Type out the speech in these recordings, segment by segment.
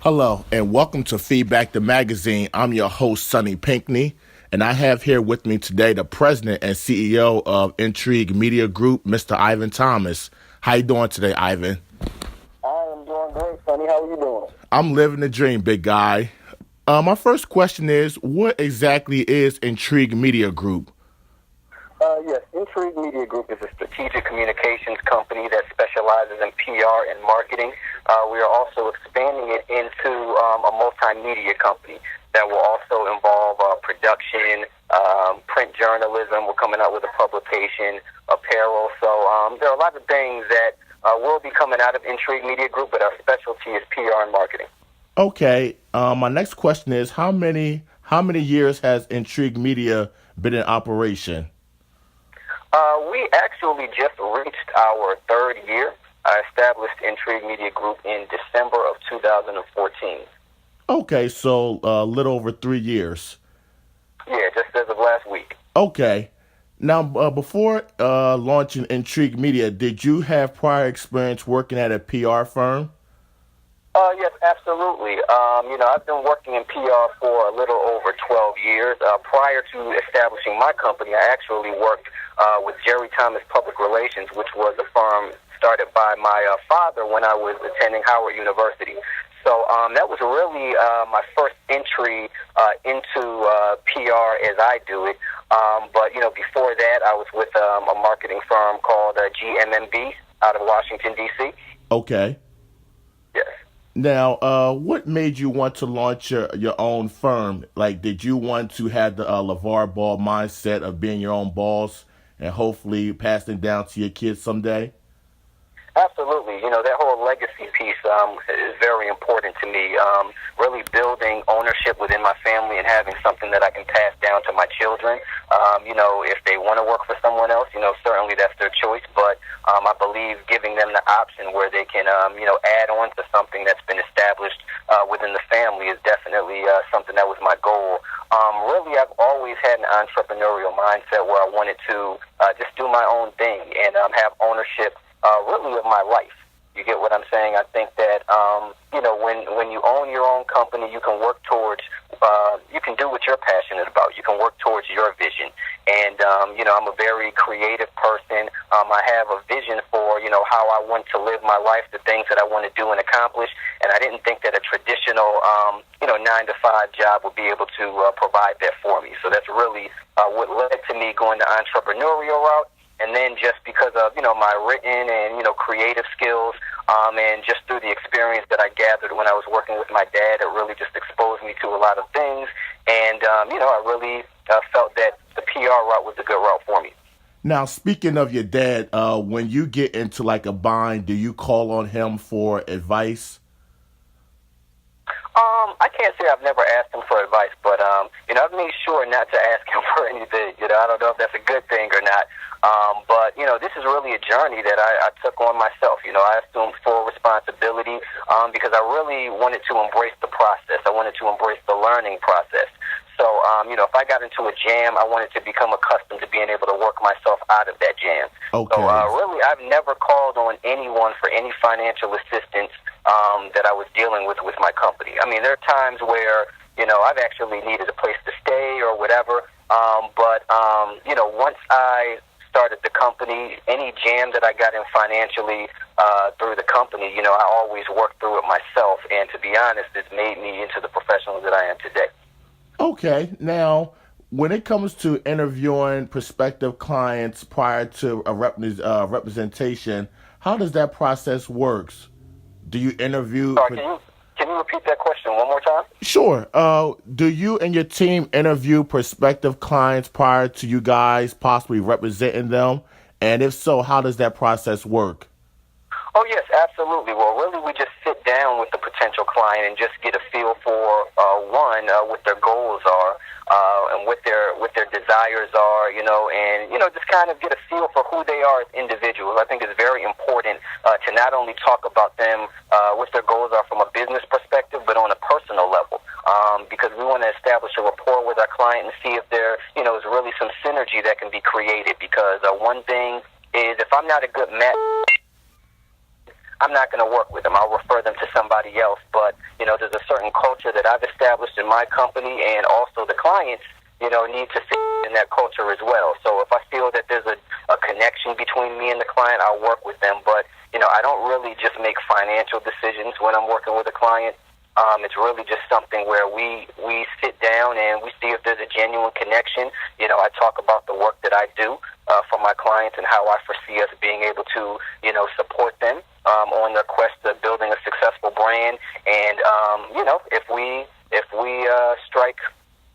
Hello, and welcome to Feedback the Magazine. I'm your host, Sonny Pinkney, and I have here with me today the president and CEO of Intrigue Media Group, Mr. Ivan Thomas. How you doing today, Ivan? I am doing great, Sonny. How are you doing? I'm living the dream, big guy. My first question is, what exactly is Intrigue Media Group? Yes, Intrigue Media Group is a strategic communications company that specializes in PR and marketing. We are also expanding it into a multimedia company that will also involve production, print journalism. We're coming out with a publication, apparel. So there are a lot of things that will be coming out of Intrigue Media Group, but our specialty is PR and marketing. Okay, my next question is, how many years has Intrigue Media been in operation? We actually just reached our third year. I established Intrigue Media Group in December of 2014. Okay, so a little over 3 years. Yeah, just as of last week. Okay. Now, before launching Intrigue Media, did you have prior experience working at a PR firm? Yes, absolutely. I've been working in PR for a little over 12 years. Prior to establishing my company, I actually worked with Jerry Thomas Public Relations, which was a firm started by my father when I was attending Howard University. So that was really my first entry into PR as I do it. But before that, I was with a marketing firm called GMMB out of Washington, D.C. Okay. Yes. Now, what made you want to launch your own firm? Like, did you want to have the LeVar Ball mindset of being your own boss and hopefully passing it down to your kids someday? Absolutely. That whole legacy piece is very important to me. Really building ownership within my family and having something that I can pass down to my children. If they want to work for someone else, certainly that's their choice. But I believe giving them the option where they can, add on to something that's been established within the family is definitely something that was my goal. Really, I've always had an entrepreneurial mindset where I wanted to just do my own thing and have ownership really of my life. You get what I'm saying? I think that, when you own your own company, you can work towards, you can do what you're passionate about. You can work towards your vision. And, I'm a very creative person. I have a vision for, how I want to live my life, the things that I want to do and accomplish. And I didn't think that a traditional, 9-to-5 job would be able to provide that for me. So that's really what led to me going the entrepreneurial route. And then just because of, my written and, creative skills, and just through the experience that I gathered when I was working with my dad, it really just exposed me to a lot of things. And, I really felt that the PR route was a good route for me. Now, speaking of your dad, when you get into like a bind, do you call on him for advice? I can't say I've never asked him for advice, but, I've made sure not to ask him for anything. I don't know if that's a good thing or not. But this is really a journey that I took on myself. I assumed full responsibility because I really wanted to embrace the process. I wanted to embrace the learning process. So, if I got into a jam, I wanted to become accustomed to being able to work myself out of that jam. Okay. So, really, I've never called on anyone for any financial assistance that I was dealing with my company. I mean, there are times where, I've actually needed a place to stay or whatever. But once I started the company, any jam that I got in financially through the company, I always worked through it myself. And to be honest, it's made me into the professional that I am today. Okay. Now, when it comes to interviewing prospective clients prior to a representation, how does that process works? Do you interview? Sorry, can you repeat that question one more time? Sure. Do you and your team interview prospective clients prior to you guys possibly representing them? And if so, how does that process work? Oh, yes, absolutely. Well, really, we just sit down with the potential client and just get a feel for, what their goals are, and what their desires are, and, just kind of get a feel for who they are as individuals. I think it's very important to not only talk about them, what their goals are from a business perspective, but on a personal level, because we want to establish a rapport with our client and see if there, is really some synergy that can be created, because one thing is if I'm not a good match, I'm not going to work with them. I'll refer them to somebody else. But, there's a certain culture that I've established in my company, and also the clients, need to fit in that culture as well. So if I feel that there's a connection between me and the client, I'll work with them. But, I don't really just make financial decisions when I'm working with a client. It's really just something where we sit down and we see if there's a genuine connection. I talk about the work that I do for my clients and how I foresee us being able to, support them on their quest to building a successful brand. And, if we strike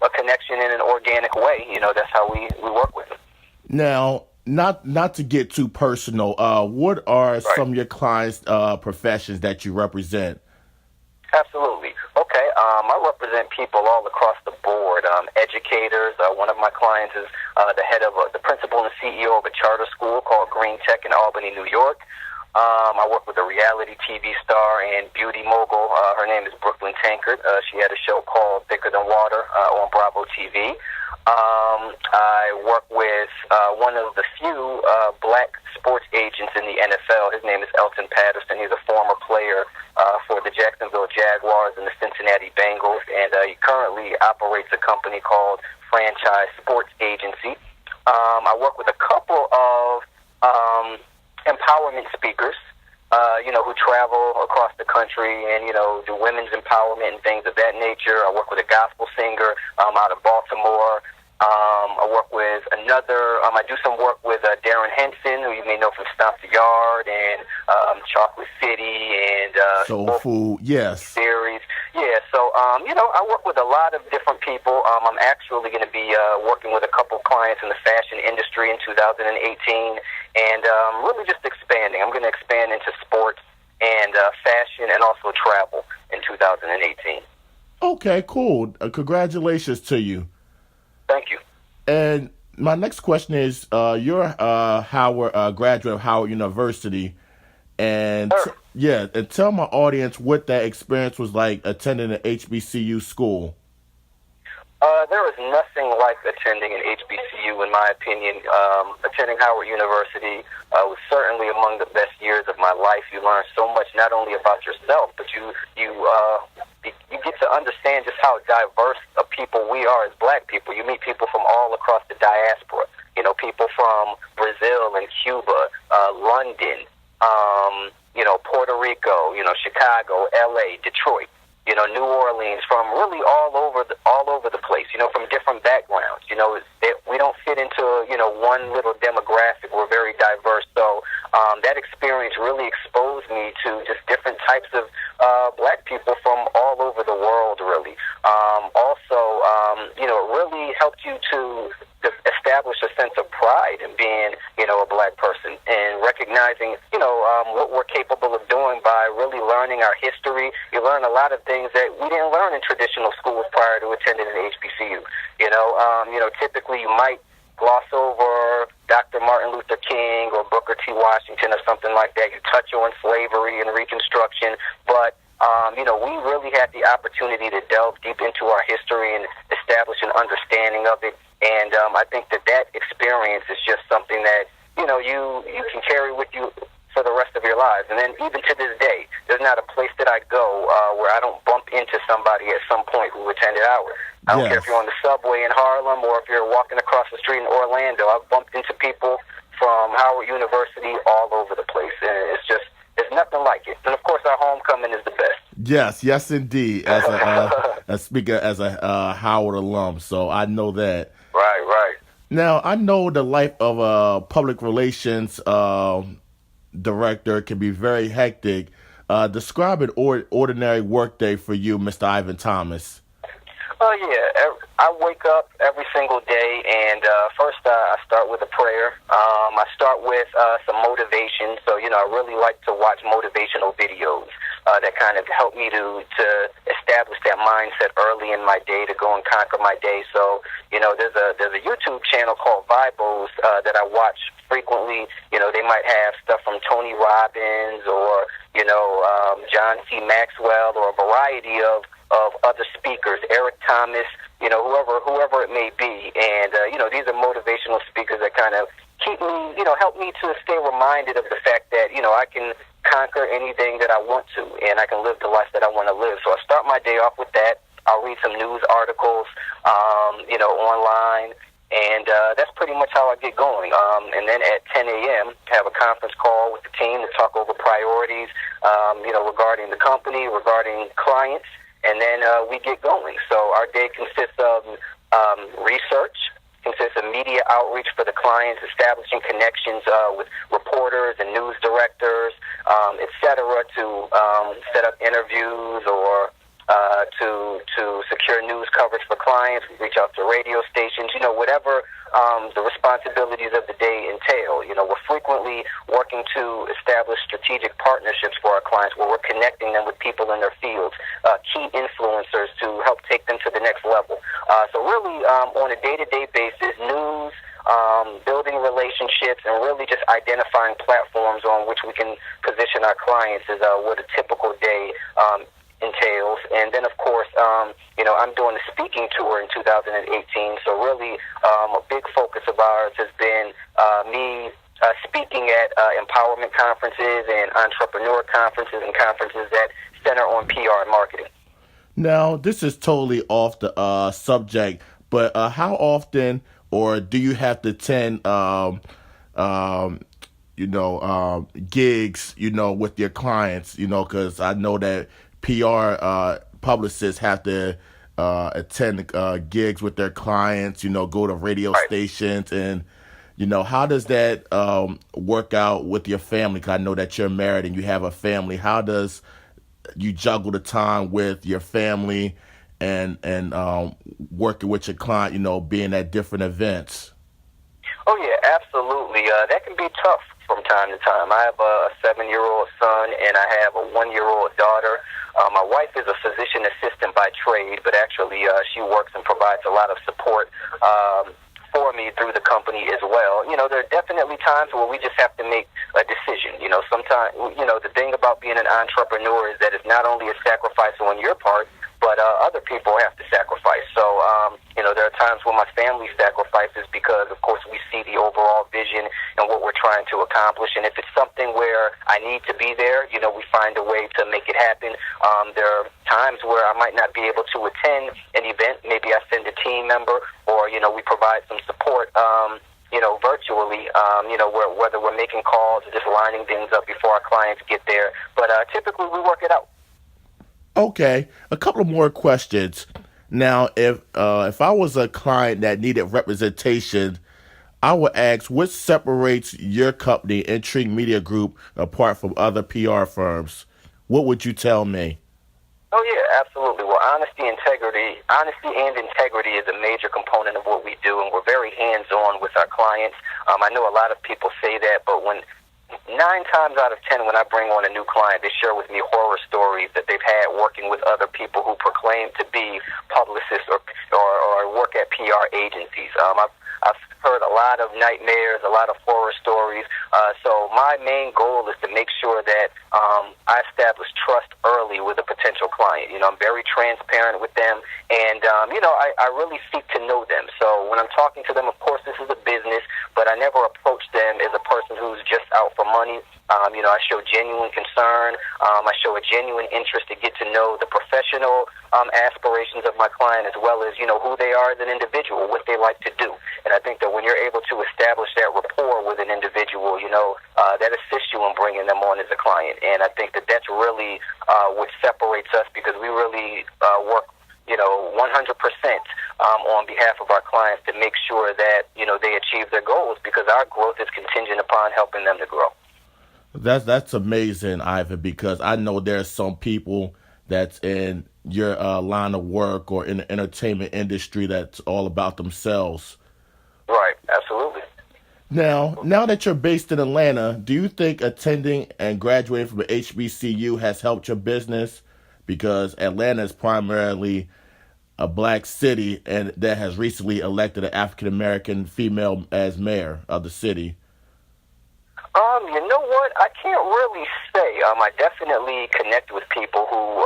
a connection in an organic way, that's how we work with them. Now, not to get too personal, what are some of your clients' professions that you represent? Absolutely. Okay. I represent people all across the board. Educators. One of my clients is the head of the principal and CEO of a charter school called Green Tech in Albany, New York. I work with a reality TV star and beauty mogul. Her name is Brooklyn Tankard. She had a show called Thicker Than Water on Bravo TV. I work with one of the few black sports agents in the NFL. His name is Elton Patterson. He's a former player for the Jacksonville Jaguars and the Cincinnati Bengals, and he currently operates a company called Franchise Sports Agency. I work with a couple of empowerment speakers, who travel across the country and, do women's empowerment and things of that nature. I work with a gospel singer out of Baltimore. I work with I do some work with Darren Henson, who you may know from Stomp the Yard and Chocolate City and Soul Food, yes. Series. Yeah, so, I work with a lot of different people. I'm actually going to be working with a couple clients in the fashion industry in 2018 and really just expanding. I'm going to expand into sports and fashion and also travel in 2018. Okay, cool. Congratulations to you. Thank you. And my next question is, you're a Howard graduate of Howard University, and and tell my audience what that experience was like attending an HBCU school. There is nothing like attending an HBCU, in my opinion. Attending Howard University was certainly among the best years of my life. You learn so much, not only about yourself, but you get to understand just how diverse of people we are as black people. You meet people from all across the diaspora. People from Brazil and Cuba, London, Puerto Rico, Chicago, LA, Detroit. New Orleans, from really all over the place, from different backgrounds. We don't fit into, one little demographic. We're very diverse. So that experience really exposed me to just different types of black people from all over the world, really. It really helped you to establish a sense of pride in being, a black person and recognizing, what we're capable of doing by really learning our history. You learn a lot of things that we didn't learn in traditional schools prior to attending an HBCU. Typically you might gloss over Dr. Martin Luther King or Booker T. Washington or something like that. You touch on slavery and Reconstruction, but we really had the opportunity to delve deep into our history and establish an understanding of it. And I think that experience is just something that, you can carry with you for the rest of your lives. And then even to this day, there's not a place that I go where I don't bump into somebody at some point who attended Howard. I don't care if you're on the subway in Harlem or if you're walking across the street in Orlando. I've bumped into people from Howard University all over the place. And it's nothing like it. And of course, our homecoming is the best. Yes, indeed. As a speaker, as a Howard alum, so I know that. Right. Now, I know the life of a public relations director can be very hectic. Describe an ordinary workday for you, Mr. Ivan Thomas. I wake up every single day, and first I start with a prayer. I start with some motivation. So, I really like to watch motivational videos that kind of help me to establish that mindset early in my day to go and conquer my day. So, there's a YouTube channel called Vibos that I watch frequently. They might have stuff from Tony Robbins or, John C. Maxwell or a variety of other speakers, Eric Thomas, whoever it may be. And, these are motivational speakers that kind of keep me, help me to stay reminded of the fact that, I can conquer anything that I want to, and I can live the life that I want to live. So I start my day off with that. I'll read some news articles, online, and that's pretty much how I get going. And then at 10 a.m., have a conference call with the team to talk over priorities, regarding the company, regarding clients, and then we get going. So our day consists of research, consists of media outreach for the clients, establishing connections with reporters and news directors, et cetera, to set up interviews or to secure news coverage for clients. We reach out to radio stations, whatever the responsibilities of the day entail. We're frequently working to establish strategic partnerships for our clients where we're connecting them with people in their fields, key influencers to help take them to the next level. So really, on a day-to-day basis, news, building relationships, and really just identifying platforms on which we can position our clients is what a typical day entails. And then, of course, I'm doing a speaking tour in 2018, so really a big focus of ours has been me speaking at empowerment conferences and entrepreneur conferences and conferences that center on PR and marketing. Now, this is totally off the subject, but how often or do you have to attend gigs, with your clients, because I know that PR publicists have to attend gigs with their clients, go to radio stations, and how does that work out with your family? Because I know that you're married and you have a family. How does you juggle the time with your family and working with your client, being at different events? Oh, yeah, absolutely. That can be tough from time to time. I have a 7-year-old son and I have a 1-year-old daughter. My wife is a physician assistant by trade, but actually she works and provides a lot of support for me through the company as well. There are definitely times where we just have to make a decision. Sometimes, the thing about being an entrepreneur is that it's not only a sacrifice on your part, but other people have to sacrifice. So, there are times when my family sacrifices because, of course, we see the overall vision and what we're trying to accomplish. And if it's something where I need to be there, we find a way to make it happen. There are times where I might not be able to attend an event. Maybe I send a team member or, we provide some support, virtually, whether we're making calls or just lining things up before our clients get there. But typically we work it out. Okay, a couple more questions. Now, if I was a client that needed representation, I would ask, what separates your company, Intrigue Media Group, apart from other PR firms? What would you tell me? Oh, yeah, absolutely. Well, honesty and integrity is a major component of what we do, and we're very hands-on with our clients. I know a lot of people say that, but 9 times out of 10, when I bring on a new client, they share with me horror stories that they've had working with other people who proclaim to be publicists or work at PR agencies. I've heard a lot of nightmares, a lot of horror stories. So my main goal is to make sure that I establish trust early with a potential client. I'm very transparent with them, and I really seek to know them. So when I'm talking to them, of course, this is a business, but I never approach them as a person who's just out for money. I show genuine concern. I show a genuine interest to get to know the professional aspirations of my client, as well as, who they are as an individual, what they like to do. And I think that when you're able to establish that rapport with an individual, that assists you in bringing them on as a client. And I think that that's really what separates us, because we really work 100% on behalf of our clients to make sure that, they achieve their goals, because our growth is contingent upon helping them to grow. That's amazing, Ivan, because I know there's some people that's in your line of work or in the entertainment industry that's all about themselves. Right, absolutely. Now that you're based in Atlanta, do you think attending and graduating from HBCU has helped your business? Because Atlanta is primarily a black city, and that has recently elected an African-American female as mayor of the city. You know what? I can't really say. I definitely connect with people who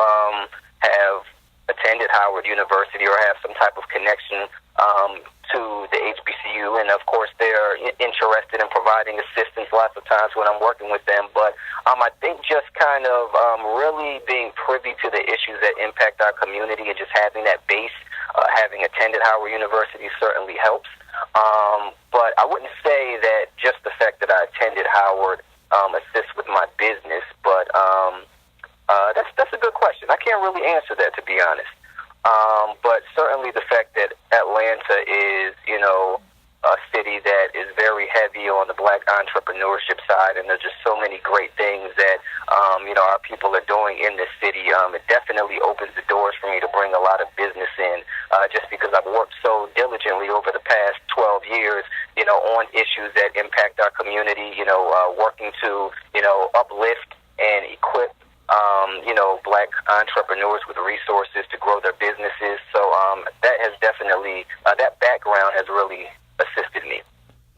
have attended Howard University or have some type of connection to the HBCU you, and of course they're interested in providing assistance lots of times when I'm working with them. But I think just kind of really being privy to the issues that impact our community and just having that base, having attended Howard University certainly helps. But I wouldn't say that just the fact that I attended Howard assists with my business. But that's a good question. I can't really answer that, to be honest. But certainly the fact that Atlanta is, a city that is very heavy on the black entrepreneurship side, and there's just so many great things that, our people are doing in this city. It definitely opens the doors for me to bring a lot of business in, just because I've worked so diligently over the past 12 years, on issues that impact our community, working to, uplift and equip black entrepreneurs with resources to grow their businesses. So that has definitely, that background has really assisted me.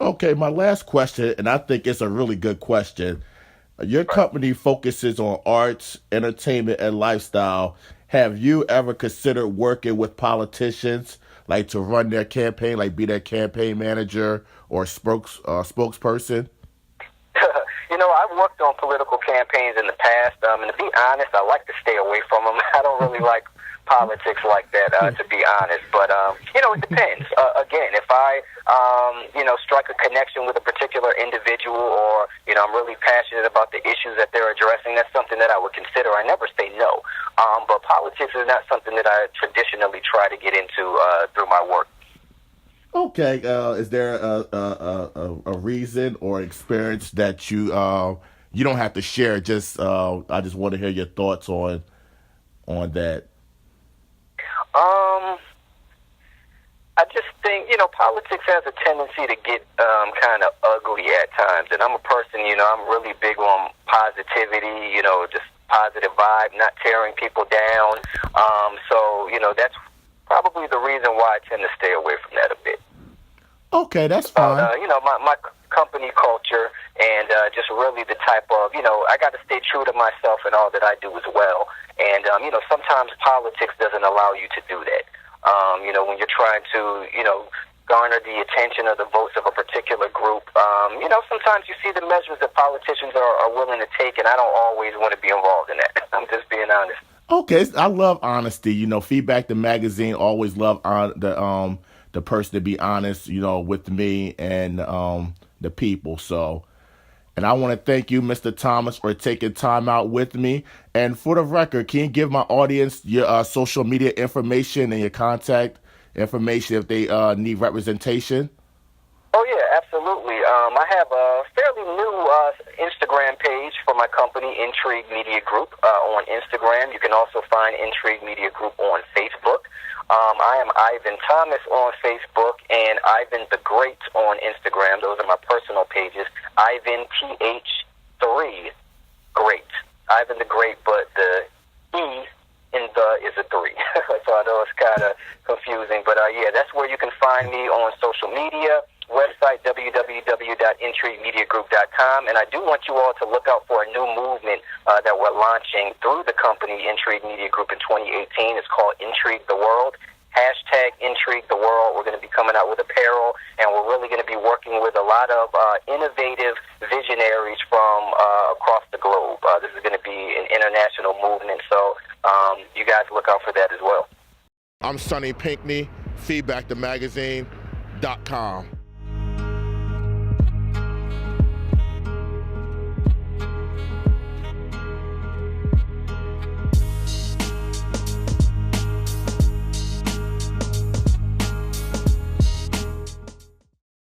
Okay, my last question, and I think it's a really good question. Your company focuses on arts, entertainment, and lifestyle. Have you ever considered working with politicians, like to run their campaign, like be their campaign manager or spokesperson? I've worked on political campaigns in the past, and to be honest, I like to stay away from them. I don't really like politics like that, to be honest. But, it depends. Again, if I, strike a connection with a particular individual or, I'm really passionate about the issues that they're addressing, that's something that I would consider. I never say no. But politics is not something that I traditionally try to get into through my work. Okay, is there a reason or experience that you don't have to share? Just I just want to hear your thoughts on that. I just think politics has a tendency to get kind of ugly at times, and I'm a person I'm really big on positivity. Just positive vibe, not tearing people down. So that's probably the reason why I tend to stay away from that a bit. Okay, that's fine. My company culture and just really the type of, I got to stay true to myself and all that I do as well. And, sometimes politics doesn't allow you to do that. When you're trying to, garner the attention or the votes of a particular group, sometimes you see the measures that politicians are willing to take, and I don't always want to be involved in that. I'm just being honest. Okay, I love honesty. Feedback the magazine always love the person to be honest, with me and the people. So, and I want to thank you, Mr. Thomas, for taking time out with me. And for the record, can you give my audience your social media information and your contact information if they need representation? Oh, yeah, absolutely. I have a fairly new Instagram page for my company, Intrigue Media Group, on Instagram. You can also find Intrigue Media Group on Facebook. I am Ivan Thomas on Facebook and Ivan the Great on Instagram. Those are my personal pages. Ivan TH3 Great. Ivan the Great, but the E in the is a 3. So I know it's kind of confusing, but yeah, that's where you can find me on social media. Website www.intriguemediagroup.com, and I do want you all to look out for a new movement that we're launching through the company Intrigue Media Group in 2018. It's called Intrigue the World. #Intrigue the World. We're going to be coming out with apparel, and we're really going to be working with a lot of innovative visionaries from across the globe. This is going to be an international movement, so you guys look out for that as well. I'm Sonny Pinkney, feedbackthemagazine.com.